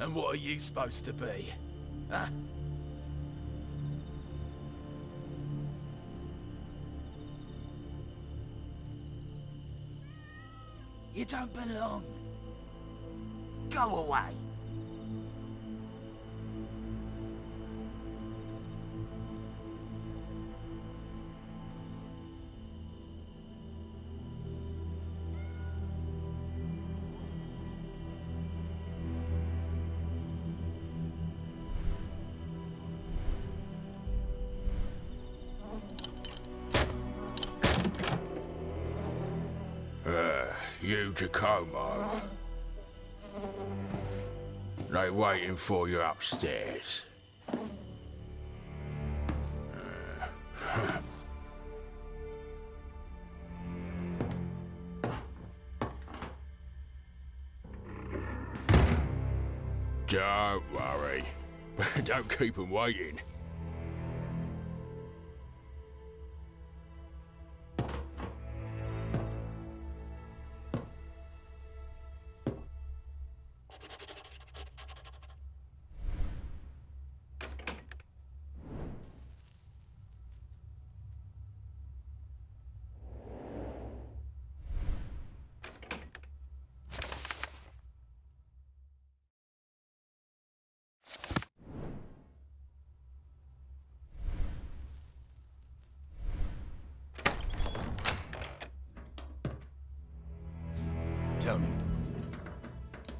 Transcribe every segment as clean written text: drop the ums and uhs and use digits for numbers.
And what are you supposed to be? Huh? You don't belong. Go away. You, Giacomo. They waiting for you upstairs. Don't worry. Don't keep them waiting. Tell me,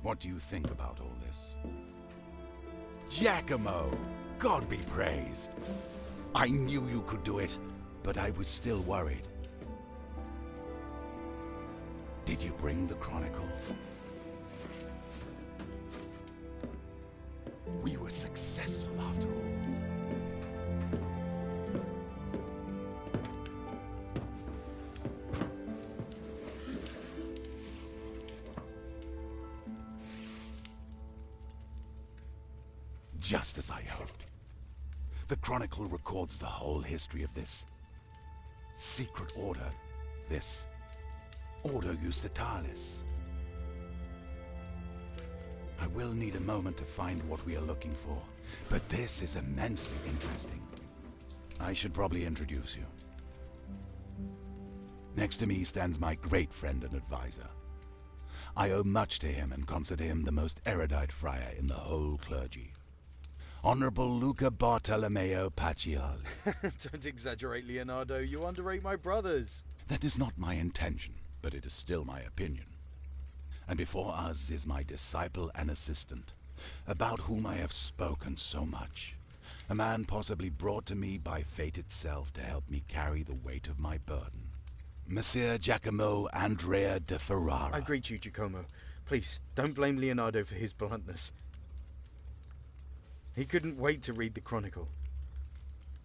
what do you think about all this? Giacomo! God be praised! I knew you could do it, but I was still worried. Did you bring the Chronicle? We were successful after all. Just as I hoped. The Chronicle records the whole history of this secret order, this Ordo Justitalis. I will need a moment to find what we are looking for, but this is immensely interesting. I should probably introduce you. Next to me stands my great friend and advisor. I owe much to him and consider him the most erudite friar in the whole clergy. Honorable Luca Bartolomeo Pacioli. Don't exaggerate, Leonardo. You underrate my brothers. That is not my intention, but it is still my opinion. And before us is my disciple and assistant, about whom I have spoken so much. A man possibly brought to me by fate itself to help me carry the weight of my burden. Messer Giacomo Andrea de Ferrara. I greet you, Giacomo. Please, don't blame Leonardo for his bluntness. He couldn't wait to read the Chronicle.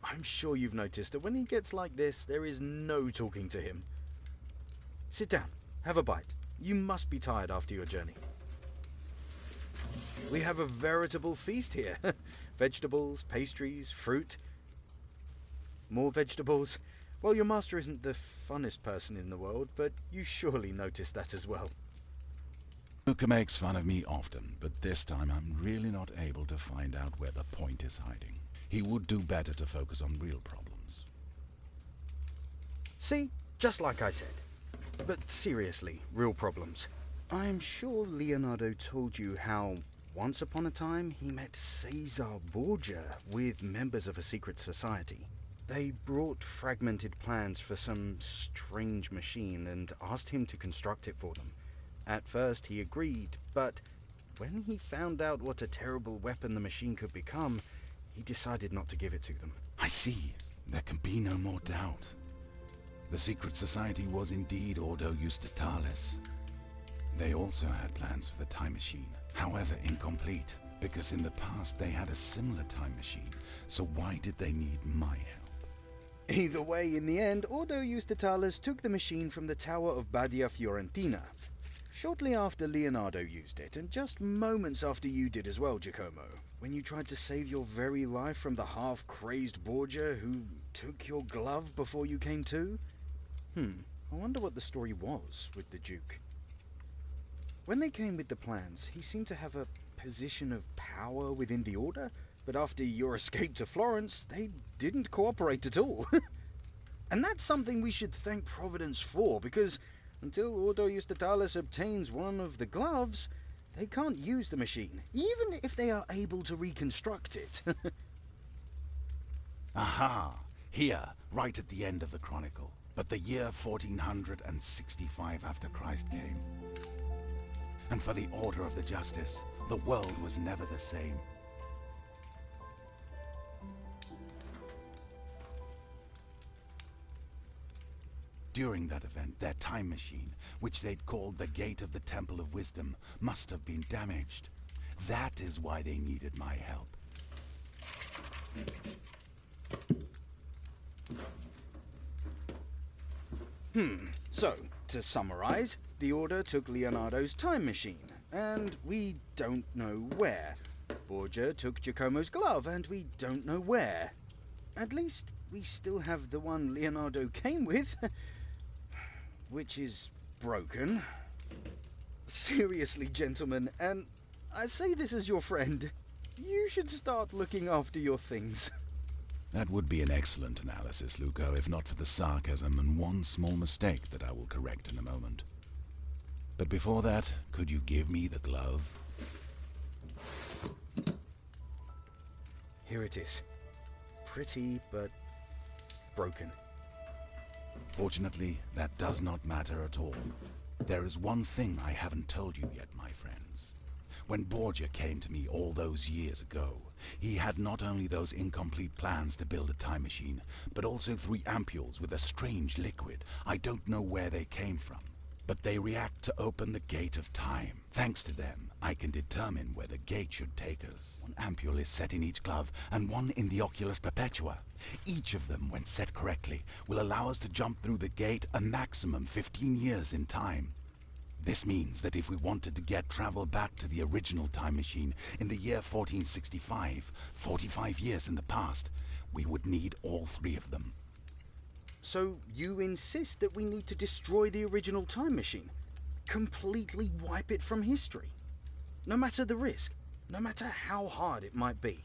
I'm sure you've noticed that when he gets like this, there is no talking to him. Sit down, have a bite. You must be tired after your journey. We have a veritable feast here. Vegetables, pastries, fruit. More vegetables. Well, your master isn't the funnest person in the world, but you surely noticed that as well. Luca makes fun of me often, but this time I'm really not able to find out where the point is hiding. He would do better to focus on real problems. See? Just like I said. But seriously, real problems. I'm sure Leonardo told you how, once upon a time, he met Caesar Borgia with members of a secret society. They brought fragmented plans for some strange machine and asked him to construct it for them. At first he agreed, but when he found out what a terrible weapon the machine could become, he decided not to give it to them. I see. There can be no more doubt. The secret society was indeed Ordo Justitalis. They also had plans for the time machine, however incomplete, because in the past they had a similar time machine, so why did they need my help? Either way, in the end, Ordo Justitalis took the machine from the Tower of Badia Fiorentina. Shortly after Leonardo used it, and just moments after you did as well, Giacomo, when you tried to save your very life from the half-crazed Borgia who took your glove before you came to? I wonder what the story was with the Duke. When they came with the plans, he seemed to have a position of power within the Order, but after your escape to Florence, they didn't cooperate at all. And that's something we should thank Providence for, because until Ordo Justitalis obtains one of the gloves, they can't use the machine, even if they are able to reconstruct it. Aha! Here, right at the end of the chronicle. But the year 1465 after Christ came. And for the order of the justice, the world was never the same. During that event, their time machine, which they'd called the Gate of the Temple of Wisdom, must have been damaged. That is why they needed my help. So, to summarize, the Order took Leonardo's time machine, and we don't know where. Borgia took Giacomo's glove, and we don't know where. At least, we still have the one Leonardo came with, which is broken. Seriously, gentlemen, and I say this as your friend, you should start looking after your things. That would be an excellent analysis, Luco, if not for the sarcasm and one small mistake that I will correct in a moment. But before that, could you give me the glove? Here it is. Pretty, but broken. Fortunately, that does not matter at all. There is one thing I haven't told you yet, my friends. When Borgia came to me all those years ago, he had not only those incomplete plans to build a time machine, but also 3 ampules with a strange liquid. I don't know where they came from, but they react to open the gate of time. Thanks to them, I can determine where the gate should take us. 1 ampule is set in each glove, and 1 in the Oculus Perpetua. Each of them, when set correctly, will allow us to jump through the gate a maximum 15 years in time. This means that if we wanted to get travel back to the original time machine in the year 1465, 45 years in the past, we would need all 3 of them. So you insist that we need to destroy the original time machine? Completely wipe it from history? No matter the risk, no matter how hard it might be?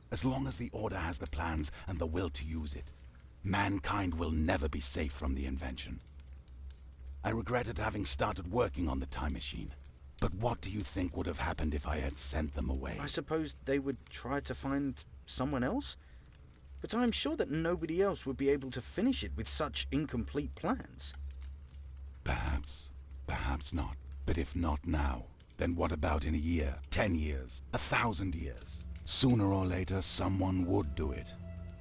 As long as the Order has the plans and the will to use it, mankind will never be safe from the invention. I regretted having started working on the time machine. But what do you think would have happened if I had sent them away? I suppose they would try to find someone else? But I'm sure that nobody else would be able to finish it with such incomplete plans. Perhaps. Perhaps not. But if not now, then what about in a year, 10 years, 1,000 years? Sooner or later, someone would do it.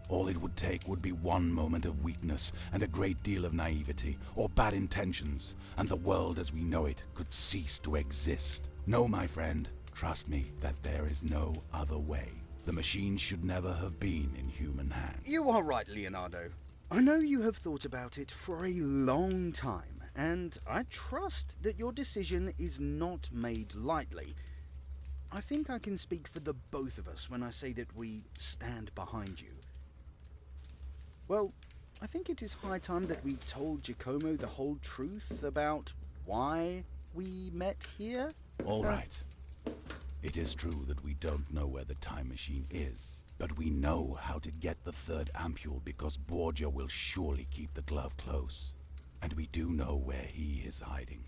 All it would take would be 1 moment of weakness and a great deal of naivety, or bad intentions, and the world as we know it could cease to exist. No, my friend, trust me that there is no other way. The machine should never have been in human hands. You are right, Leonardo. I know you have thought about it for a long time, and I trust that your decision is not made lightly. I think I can speak for the both of us when I say that we stand behind you. Well, I think it is high time that we told Giacomo the whole truth about why we met here. All right. It is true that we don't know where the time machine is, but we know how to get the 3rd ampule because Borgia will surely keep the glove close. And we do know where he is hiding.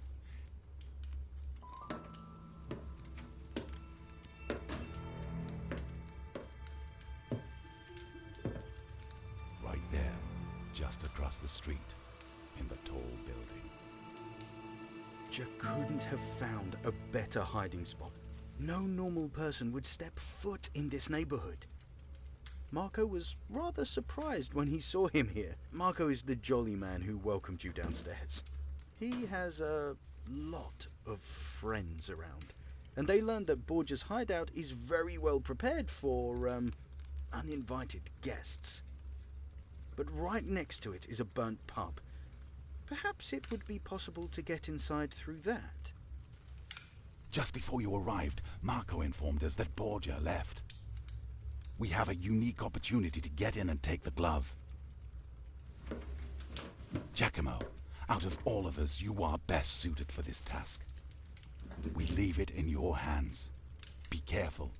Right there, just across the street, in the tall building. You couldn't have found a better hiding spot. No normal person would step foot in this neighborhood. Marco was rather surprised when he saw him here. Marco is the jolly man who welcomed you downstairs. He has a lot of friends around, and they learned that Borgia's hideout is very well prepared for, uninvited guests. But right next to it is a burnt pub. Perhaps it would be possible to get inside through that. Just before you arrived, Marco informed us that Borgia left. We have a unique opportunity to get in and take the glove. Giacomo, out of all of us, you are best suited for this task. We leave it in your hands. Be careful.